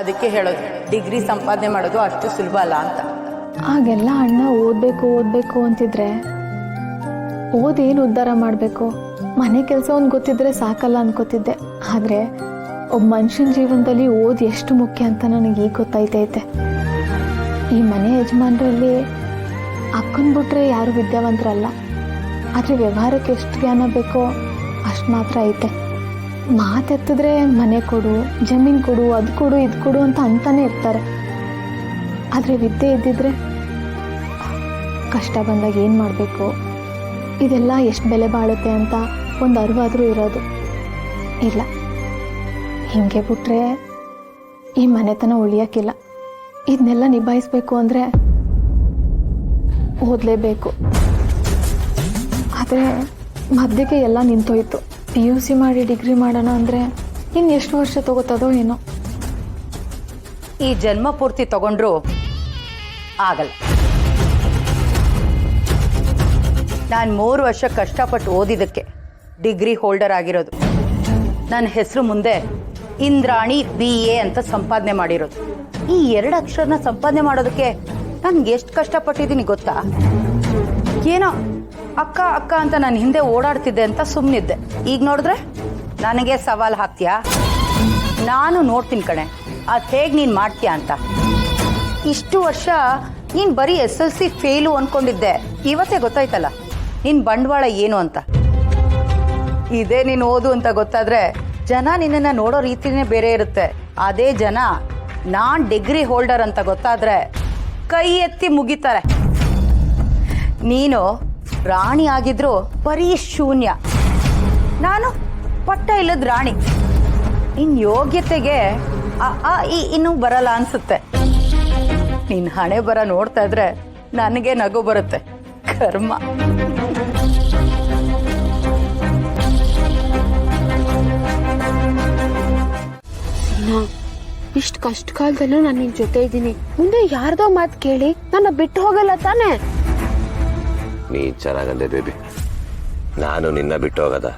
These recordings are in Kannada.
ಅದಕ್ಕೆ ಹೇಳೋದು ಡಿಗ್ರಿ ಸಂಪಾದನೆ ಮಾಡೋದು ಅಷ್ಟು ಸುಲಭ ಅಲ್ಲ ಅಂತ. ಆಗೆಲ್ಲ ಅಣ್ಣ ಓದಬೇಕು ಅಂತಿದ್ರೆ ಓದೇನು ಉದ್ಧಾರ ಮಾಡಬೇಕು, ಮನೆ ಕೆಲಸ ಒಂದು ಗೊತ್ತಿದ್ರೆ ಸಾಕಲ್ಲ ಅನ್ಕೋತಿದ್ದೆ. ಆದರೆ ಒಬ್ಬ ಮನುಷ್ಯನ ಜೀವನದಲ್ಲಿ ಓದು ಎಷ್ಟು ಮುಖ್ಯ ಅಂತ ನನಗೆ ಈಗ ಗೊತ್ತಾಯ್ತೈತೆ. ಈ ಮನೆ ಯಜಮಾನರಲ್ಲಿ ಅಕ್ಕನ್ ಬಿಟ್ರೆ ಯಾರು ವಿದ್ಯಾವಂತರಲ್ಲ, ಆದರೆ ವ್ಯವಹಾರಕ್ಕೆ ಎಷ್ಟು ಜ್ಞಾನ ಬೇಕೋ ಅಷ್ಟು ಮಾತ್ರ ಐತೆ. ಮಾತೆತ್ತಿದ್ರೆ ಮನೆ ಕೊಡು, ಜಮೀನು ಕೊಡು, ಅದು ಕೊಡು ಇದು ಕೊಡು ಅಂತ ಅಂತಾನೆ ಇರ್ತಾರೆ. ಆದರೆ ವಿದ್ಯೆ ಇದ್ದಿದ್ರೆ ಕಷ್ಟ ಬಂದಾಗ ಏನು ಮಾಡಬೇಕು, ಇದೆಲ್ಲ ಎಷ್ಟು ಬೆಲೆ ಬಾಳುತ್ತೆ ಅಂತ ಒಂದು ಅರಿವಾದರೂ ಇರೋದು ಇಲ್ಲ. ಹಿಂಗೆ ಬಿಟ್ರೆ ಈ ಮನೆತನ ಉಳಿಯೋಕ್ಕಿಲ್ಲ. ಇದನ್ನೆಲ್ಲ ನಿಭಾಯಿಸ್ಬೇಕು ಅಂದರೆ ಓದಲೇಬೇಕು. ಆದರೆ ಮಧ್ಯಕ್ಕೆ ಎಲ್ಲ ನಿಂತೋಯ್ತು. PUC ಮಾಡಿ ಡಿಗ್ರಿ ಮಾಡೋಣ ಅಂದರೆ ಇನ್ನು ಎಷ್ಟು ವರ್ಷ ತಗೋತದೋ ಏನೋ. ಈ ಜನ್ಮ ಪೂರ್ತಿ ತಗೊಂಡ್ರು ಆಗಲ್ಲ. ನಾನು 3 ವರ್ಷ ಕಷ್ಟಪಟ್ಟು ಓದಿದ್ದಕ್ಕೆ ಡಿಗ್ರಿ ಹೋಲ್ಡರ್ ಆಗಿರೋದು. ನನ್ನ ಹೆಸರು ಮುಂದೆ ಇಂದ್ರಾಣಿ BA ಅಂತ ಸಂಪಾದನೆ ಮಾಡಿರೋದು. ಈ 2 ಅಕ್ಷರನ ಸಂಪಾದನೆ ಮಾಡೋದಕ್ಕೆ ನನ್ಗೆ ಎಷ್ಟು ಕಷ್ಟಪಟ್ಟಿದ್ದೀನಿ ಗೊತ್ತಾ? ಏನೋ ಅಕ್ಕ ಅಕ್ಕ ಅಂತ ನಾನು ಹಿಂದೆ ಓಡಾಡ್ತಿದ್ದೆ ಅಂತ ಸುಮ್ಮನಿದ್ದೆ. ಈಗ ನೋಡಿದ್ರೆ ನನಗೆ ಸವಾಲು ಹಾಕ್ತೀಯಾ? ನಾನು ನೋಡ್ತೀನಿ ಕಣೆ ಅದು ಹೇಗೆ ನೀನು ಮಾಡ್ತೀಯಾ ಅಂತ. ಇಷ್ಟು ವರ್ಷ ನೀನು ಬರೀ SLC ಫೇಲು ಅಂದ್ಕೊಂಡಿದ್ದೆ. ಇವತ್ತೇ ಗೊತ್ತಾಯ್ತಲ್ಲ ನಿನ್ನ ಬಂಡವಾಳ ಏನು ಅಂತ. ಇದೇ ನೀನು ಓದು ಅಂತ ಗೊತ್ತಾದರೆ ಜನ ನಿನ್ನನ್ನು ನೋಡೋ ರೀತಿನೇ ಬೇರೆ ಇರುತ್ತೆ. ಅದೇ ಜನ ನಾನು ಡಿಗ್ರಿ ಹೋಲ್ಡರ್ ಅಂತ ಗೊತ್ತಾದರೆ ಕೈ ಎತ್ತಿ ಮುಗಿತಾರೆ. ನೀನು ರಾಣಿ ಆಗಿದ್ರು ಬರೀ ಶೂನ್ಯ, ನಾನು ಪಟ್ಟ ಇಲ್ಲದ ರಾಣಿ. ನಿನ್ನ ಯೋಗ್ಯತೆಗೆ ಇನ್ನೂ ಬರಲ್ಲ ಅನ್ಸುತ್ತೆ. ನಿನ್ನ ಹಣೆ ಬರ ನೋಡ್ತಾ ಇದ್ರೆ ನನಗೆ ನಗು ಬರುತ್ತೆ. ಕರ್ಮ. ಇಷ್ಟು ಕಷ್ಟ ಕಾಲದಲ್ಲೂ ನಾನು ನಿನ್ ಜೊತೆ ಇದ್ದೀನಿ. ಮುಂದೆ ಯಾರ್ದೋ ಮಾತು ಕೇಳಿ ನನ್ನ ಬಿಟ್ಟು ಹೋಗಲ್ಲ ತಾನೆ? ನೀ ಚೆನ್ನಾಗಂದೆ ಬೇಬಿ, ನಾನು ನಿನ್ನ ಬಿಟ್ಟು ಹೋಗದ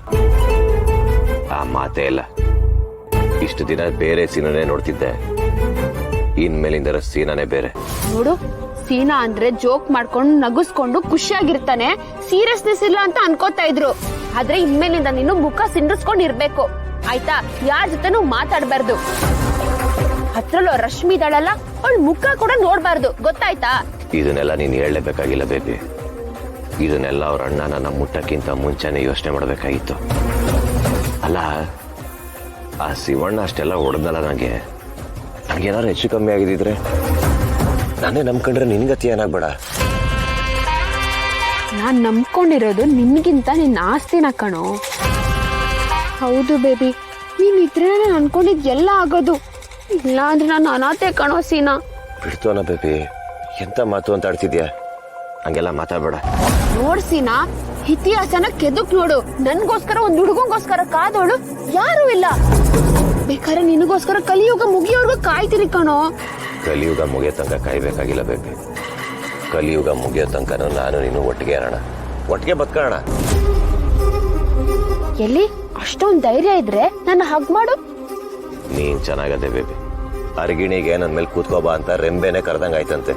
ಆ ಮಾತೇ ಇಲ್ಲ. ಇಷ್ಟು ದಿನ ಬೇರೆ ಸೀನಾನೇ ನೋಡ್ತಿದ್ದೆ, ಇನ್ಮೇಲಿಂದ ಸೀನಾನೇ ಬೇರೆ. ನೋಡು, ಸೀನಾ ಅಂದ್ರೆ ಜೋಕ್ ಮಾಡ್ಕೊಂಡು ನಗಿಸ್ಕೊಂಡು ಖುಷಿಯಾಗಿರ್ತಾನೆ, ಸೀರಿಯಸ್ನೆಸ್ ಇಲ್ಲ ಅಂತ ಅನ್ಕೋತಾ ಇದ್ರು. ಆದ್ರೆ ಇನ್ಮೇಲಿಂದ ನೀನು ಮುಖ ಸಿಂಡಿಸ್ಕೊಂಡು ಇರ್ಬೇಕು ಆಯ್ತಾ? ಯಾರ ಜೊತೆನೂ ಮಾತಾಡ್ಬಾರ್ದು. ಹತ್ರಲ್ಲೋ ರಶ್ಮಿ ಇದ್ದಾಳಲ್ಲ, ಅವಳ ಮುಖ ಕೂಡ ನೋಡ್ಬಾರ್ದು, ಗೊತ್ತಾಯ್ತಾ? ಇದನ್ನೆಲ್ಲ ನೀನ್ ಹೇಳಲೇಬೇಕಾಗಿಲ್ಲ ಬೇಬಿ. ಇದನ್ನೆಲ್ಲ ಅವ್ರ ಅಣ್ಣನ ನಮ್ಮ ಮುಟ್ಟಕ್ಕಿಂತ ಮುಂಚೆನೆ ಯೋಚನೆ ಮಾಡ್ಬೇಕಾಗಿತ್ತು. ಅಲ್ಲ, ಆ ಶಿವಣ್ಣ ಅಷ್ಟೆಲ್ಲ ಹೊಡೆದಲ್ಲ ನನಗೆ. ನನಗೇನಾದ್ರು ಹೆಚ್ಚು ಕಮ್ಮಿ ಆಗಿದ್ರೆ ನಾನೇ ನಂಬ್ಕೊಂಡ್ರೆ ನಿನ್ಗತಿ ಏನಾಗ್ಬೇಡ. ನಾನ್ ನಂಬ್ಕೊಂಡಿರೋದು ನಿನ್ಗಿಂತ ನಿನ್ನ ಆಸ್ತಿನ ಕಣೋ. ಹೌದು ಬೇಬಿ, ನೀನ್ ಇದ್ರೆ ನಾನು ಅನ್ಕೊಂಡಿದ್ ಎಲ್ಲ ಆಗೋದು. ಇಲ್ಲ ಅಂದ್ರೆ ನಾನು ಅನಾಥೆ ಕಣೋ ಸೀನಾ. ಬಿಡ್ತೋನ ಬೇಬಿ, ಎಂತ ಮಾತು ಅಂತ ಆಡ್ತಿದ್ಯಾ? ಹಂಗೆಲ್ಲ ಮಾತಾಡ್ಬೇಡ. ನೋಡ್ ಸೀನಾ, ಇತಿಹಾಸನ ಕೆದಕ್ ನೋಡು. ನನ್ಗೋಸ್ಕರ ಒಂದ್ ಹುಡುಗಂಗೋಸ್ಕರ ಕಾದೋಳು ಯಾರು ಇಲ್ಲ. ಬೇಕಾದ್ರೆ ನಿನಗೋಸ್ಕರ ಕಲಿಯುಗ ಮುಗಿಯೋರ್ಗು ಕಾಯ್ತಿರಿ ಕಣೋ. ಕಲಿಯುಗ ಮುಗಿಯೋ ತನಕ ಕಾಯ್ಬೇಕಾಗಿಲ್ಲ ಬೇಬಿ. ಕಲಿಯುಗ ಮುಗಿಯೋ ತನಕ ನಾನು ನೀನು ಒಟ್ಟಿಗೆ ಇರೋಣ, ಒಟ್ಟಿಗೆ ಬದುಕೋಣ. ಎಲ್ಲಿ ಅಷ್ಟೊಂದ್ ಧೈರ್ಯ ಇದ್ರೆ ನನ್ನ ಹಗ್ ಮಾಡು. ನೀನ್ ಚೆನ್ನಾಗದೆ ಬೇಬಿ. ಅರ್ಗಿಣಿಗೆ ನನ್ ಮೇಲೆ ಕೂತ್ಕೋಬಾ ಅಂತ ರೆಂಬೆನೆ ಕರೆದಂಗ ಆಯ್ತಂತೆ.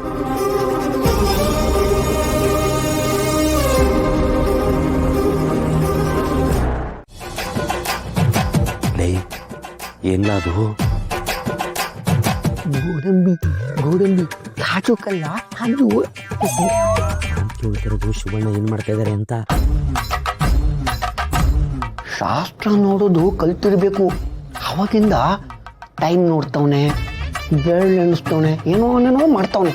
ಏನದು? ಗೋಡಂಬಿ ಗೋಡಂಬಿ ಕಾಚುಕಲ್ಲ ಅದು. ಕೇಳ್ತಿರೋದು ಶಿವಣ್ಣ ಏನ್ ಮಾಡ್ತಾ ಇದಾರೆ ಅಂತ. ಶಾಸ್ತ್ರ ನೋಡೋದು ಕಲ್ತಿರ್ಬೇಕು. ಅವಾಗಿಂದ ಟೈಮ್ ನೋಡ್ತವನೆ, ಬೆರಳು ಎಣಿಸ್ತವನೆ, ಏನೋ ಮಾಡ್ತವನೆ.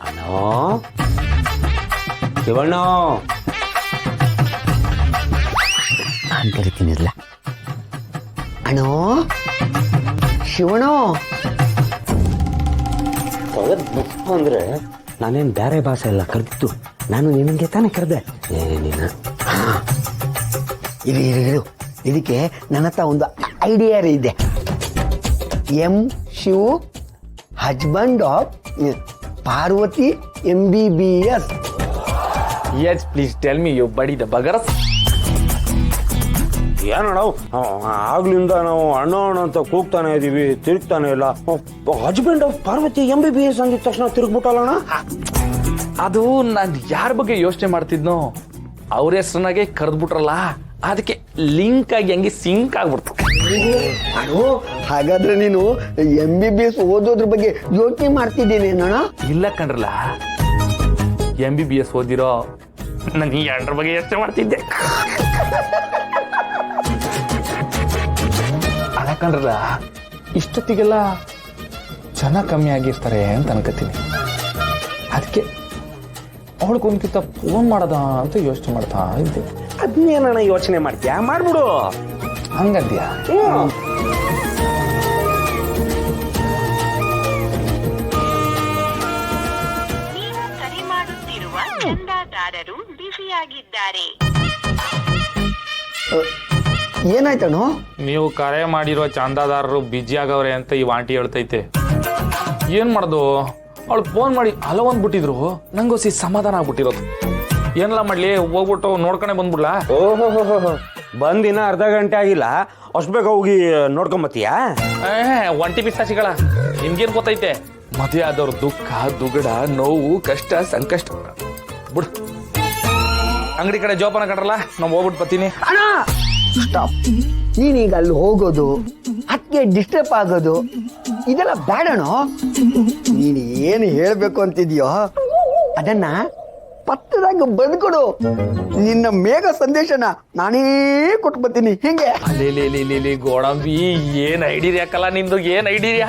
ಅಣ್ಣೋ ಶಿವಣ್ಣ ನಾನು ಕರಿತೀನಿಲ್ಲ. ಅಣ್ಣೋ ಶಿವಣ್ಣ ಅಂದ್ರೆ ನಾನೇನು ಬೇರೆ ಭಾಷೆ ಎಲ್ಲ ಕರೆದಿತ್ತು. ನಾನು ನಿನಗೆ ತಾನೇ ಕರೆದೆ. ನೀನು ಇರು, ಇದಕ್ಕೆ ನನ್ನ ಹತ್ರ ಒಂದು ಐಡಿಯಾ ಇದೆ. Shiva husband of Parvati MBBS. Yes, please tell me, you buddy the buggeras. ಏನಣ್ಣ ಆಗ್ಲಿಂದ ನಾವು ಅಣ್ಣ ಅಣ್ಣ ಅಂತ ಕೂಗ್ತಾನೆ ಇದೀವಿ, ತಿರುಗ್ತಾನೆ ಇಲ್ಲ. ಹಸ್ಬೆಂಡ್ ಆಫ್ ಪಾರ್ವತಿ MBBS ಅಂದಿದ ತಕ್ಷಣ ತಿರುಗ್ಬಿಟ್ಟಲ್ಲಣ್ಣ. ಅದು ನಾನು ಯಾರ ಬಗ್ಗೆ ಯೋಚನೆ ಮಾಡ್ತಿದ್ನೋ ಅವ್ರ ಹೆಸರನ್ನಾಗೆ ಕರೆದ್ಬಿಟ್ರಲ್ಲ, ಅದಕ್ಕೆ ಲಿಂಕ್ ಆಗಿ ಹಂಗೆ ಸಿಂಕ್ ಆಗ್ಬಿಡ್ತು. ಅಯ್ಯೋ, ಹಾಗಾದ್ರೆ ನೀನು MBBS ಓದೋದ್ರ ಬಗ್ಗೆ ಯೋಚನೆ ಮಾಡ್ತಿದ್ದೀನಿ ಅಣ್ಣ. ಇಲ್ಲ ಕಣ್ರಲ್ಲ, MBBS ಓದಿರೋ ನಾನು ಈ ಅಂಡ್ರ ಬಗ್ಗೆ ಯೋಚನೆ ಮಾಡ್ತಿದ್ದೆ. ಅಲ್ಲ ಕಣ್ರಲ್ಲ, ಇಷ್ಟೊತ್ತಿಗೆಲ್ಲ ಜನ ಕಮ್ಮಿ ಆಗಿರ್ತಾರೆ ಅಂತ ಅನ್ಕೋತೀನಿ. ಅದಕ್ಕೆ ಅವಳಿಗೊಂದ್ಕಿಂತ ಫೋನ್ ಮಾಡದ ಅಂತ ಯೋಚನೆ ಮಾಡ್ತಾ ಇದ್ದೆ. ಅದನ್ನೇನಣ್ಣ ಯೋಚನೆ ಮಾಡ್ತೀಯಾ, ಮಾಡ್ಬಿಡು. ಹಂಗಂದ್ಯಾ? ನೀವು ಕರೆ ಮಾಡುತ್ತಿರುವ ಚಂದಾದಾರರು ಬ್ಯುಸಿಯಾಗಿದ್ದಾರೆ. ಏನಾಯ್ತಣ್ಣ? ನೀವು ಕರೆ ಮಾಡಿರೋ ಚಂದಾದಾರರು ಬಿಜಿ ಆಗವ್ರೆ ಅಂತ ಈ ಆಂಟಿ ಹೇಳ್ತೈತೆ. ಏನ್ ಮಾಡೋದು, ಅವಳು ಫೋನ್ ಮಾಡಿ ಹಲೋ ಅಂದ್ಬಿಟ್ಟಿದ್ರು, ನಂಗೋಸಿ ಸಮಾಧಾನ ಆಗ್ಬಿಟ್ಟಿರೋದು. ಏನೆಲ್ಲ ಮಾಡ್ಲಿ, ಹೋಗ್ಬಿಟ್ಟು ನೋಡ್ಕೊಂಡೆ ಬಂದ್ಬಿಡ್ಲಾ? ಓಹೋ, ಬಂದಿನ ಅರ್ಧ ಗಂಟೆ ಆಗಿಲ್ಲ, ಅಷ್ಟು ಬೇಗ ಹೋಗಿ ನೋಡ್ಕೊಂಬತ್ತೀಯಾ? ಒಂಟಿ ಪಿಸಾಚಿಗಳ ನಿಮ್ಗೇನ್ ಗೊತ್ತೈತೆ? ಮದುವೆ ಆದವ್ರ ದುಃಖ, ದುಗಡ, ನೋವು, ಕಷ್ಟ, ಸಂಕಷ್ಟ ಬಿಡು. ಅಂಗಡಿ ಕಡೆ ಜೋಪಾನ ಕಟ್ರಲ್ಲ, ನಾವು ಹೋಗ್ಬಿಟ್ಟು ಬರ್ತೀನಿ. ಅಣ್ಣ ಸ್ಟಾಪ್. ನೀನೀಗ ಅಲ್ಲಿ ಹೋಗೋದು, ಅದಕ್ಕೆ ಡಿಸ್ಟರ್ಬ್ ಆಗೋದು, ಇದೆಲ್ಲ ಬೇಡಣ. ನೀನು ಏನು ಹೇಳ್ಬೇಕು ಅಂತಿದ್ಯೋ ಅದನ್ನ ಪತ್ತದಾಗ ಬದ್ಕೊಡು. ನಿನ್ನ ಮೇಘ ಸಂದೇಶನ ನಾನೇ ಕೊಟ್ಟು ಬರ್ತೀನಿ. ಹಿಂಗೆ ಗೋಡಂಬಿ, ಏನ್ ಐಡಿಯಾ ಕಲ್ಲ ನಿಂದು, ಏನ್ ಐಡಿಯಾ?